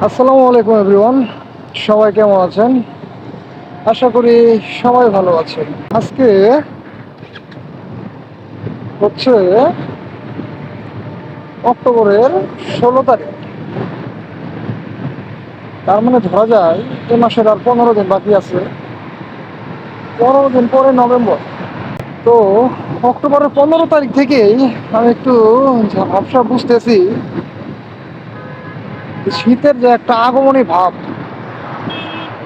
আসসালামু আলাইকুম এভরিওয়ান, সবাই কেমন আছেন? আশা করি সবাই ভালো আছেন। আজকে হচ্ছে অক্টোবরের 16 তারিখ। তার মানে ধরা যায় এ মাসের আর 15 দিন বাকি আছে। 15 দিন পরে নভেম্বর। তো অক্টোবরের 15 তারিখ থেকেই আমি একটু ঝাপসা বুঝতেছি যে শীতের যে একটা আগমনী ভাব,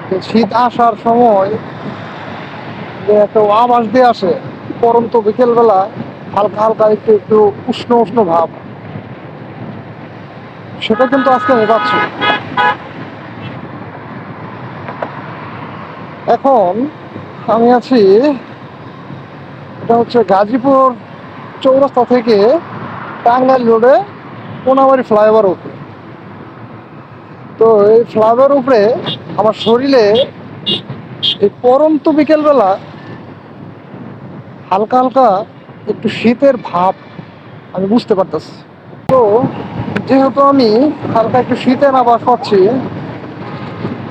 যে শীত আসার সময় যে একটা আভাস দিয়ে আসে পরন্ত বিকেলবেলা, হালকা হালকা একটু একটু উষ্ণ উষ্ণ ভাব, সেটা কিন্তু আজকে আমি পাচ্ছি। এখন আমি আছি, এটা হচ্ছে গাজীপুর চৌরাস্তা থেকে টাঙ্গাইল রোডে কোনাবাড়ি ফ্লাইওভার উপরে। তো এই ফ্লাইওভার উপরে আমার শরীরে এই পরন্ত বিকেলবেলা হালকা হালকা একটু শীতের ভাব আমি বুঝতে পারতেছি। তো যেহেতু আমি হালকা একটু শীতের আভাস পাচ্ছি,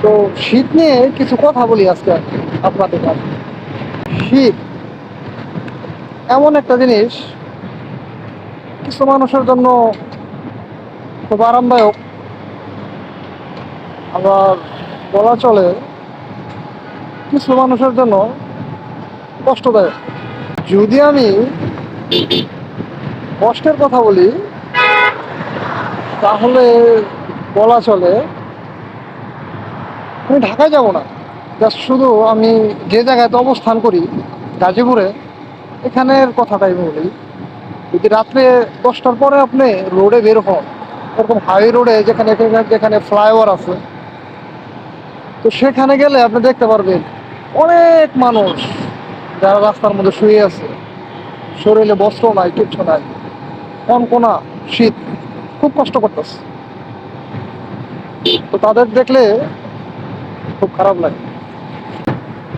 তো শীত নিয়ে কিছু কথা বলি আজকে আপনাদের কাছে। শীত এমন একটা জিনিস, কিছু মানুষের জন্য খুব আরামদায়ক, আবার বলা চলে কিছু মানুষের জন্য কষ্টদায়ক। যদি আমি কষ্টের কথা বলি, তাহলে বলা চলে আমি ঢাকায় যাব না, জাস্ট শুধু আমি যে জায়গাতে অবস্থান করি গাজীপুরে, এখানের কথাটাই বলি। যদি রাত্রে 10টার পরে আপনি রোডে বের হন, এরকম হাই রোডে যেখানে যেখানে ফ্লাইওভার আছে, তো সেখানে গেলে আপনি দেখতে পারবেন অনেক মানুষ যারা রাস্তার মধ্যে শুয়ে আছে, শরীরে বস্ত্র নাই, কিচ্ছু নাই, কনকনা শীত, খুব কষ্ট করতেছে। তো তাদের দেখলে খুব খারাপ লাগে।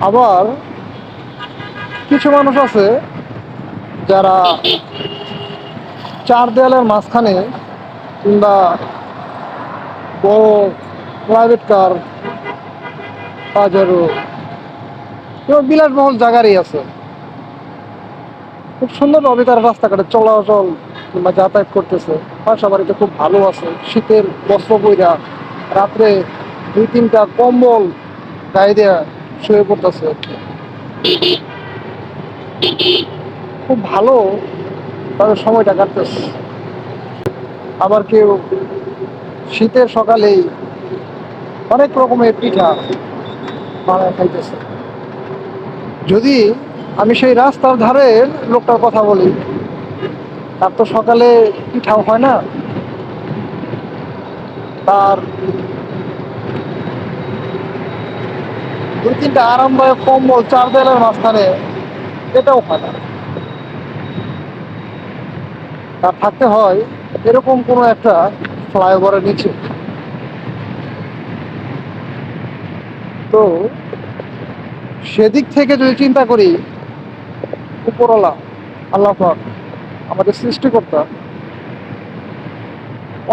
আবার কিছু মানুষ আছে যারা চার দেয়ালের মাঝখানে কিংবা বড় প্রাইভেট কার, পাজারো, কেউ বিলাসবহুল জায়গারই আছে, খুব সুন্দরভাবে তারা রাস্তাঘাটে চলাচল কিংবা যাতায়াত করতেছে, বাসা বাড়িতে খুব ভালো আছে, শীতের বস্ত্র পইরা রাত্রে 2-3টা কম্বল গায়ে দেয়া শুয়ে পড়তেছে, খুব ভালো তাদের সময়টা কাটতেছে। আবার কেউ শীতের সকালেই অনেক রকমের পিঠা বানায় খাইতেছে। যদি আমি সেই রাস্তার ধারের লোকটার কথা বলি, তার তো সকালে পিঠাও হয় না, তার 2-3টা আরামদায়ক কম্বল চার দেয়ালের মাঝখানে এটাও হয় না। তার থাকতে হয় এরকম কোনো একটা ফ্লাইওভারের নিচে। তো সেদিক থেকে যদি চিন্তা করি, উপরওয়ালা আল্লাহ পাক, আমাদের সৃষ্টিকর্তা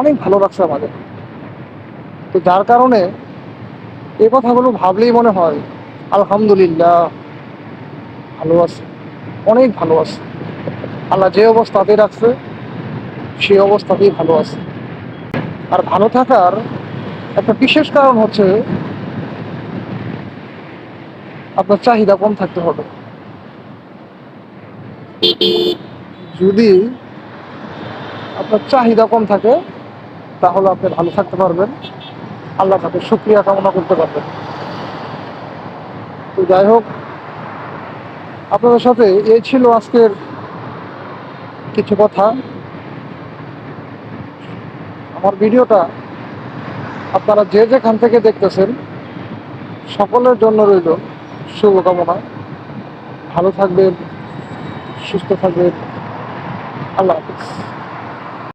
অনেক ভালো রাখছে আমাদের। তো যার কারণে এই কথাগুলো ভাবলেই মনে হয় আলহামদুলিল্লাহ, ভালো আছে, অনেক ভালো আছে। আল্লাহ যে অবস্থাতেই রাখছে সেই অবস্থাতেই ভালো আছে। আর ভালো থাকার একটা বিশেষ কারণ হচ্ছে আপনার চাহিদা কম থাকতে হবে। যদি আপনার চাহিদা কম থাকে, তাহলে আপনি ভালো থাকতে পারবেন, আল্লাহ তাকে শুকরিয়া কামনা করতে পারবেন। তো যাই হোক, আপনাদের সাথে এই ছিল আজকের কিছু কথা। আমার ভিডিওটা আপনারা যে যেখান থেকে দেখতেছেন, সকলের জন্য রইল শুভকামনা। ভালো থাকবেন, সুস্থ থাকবেন। আল্লাহ হাফিজ।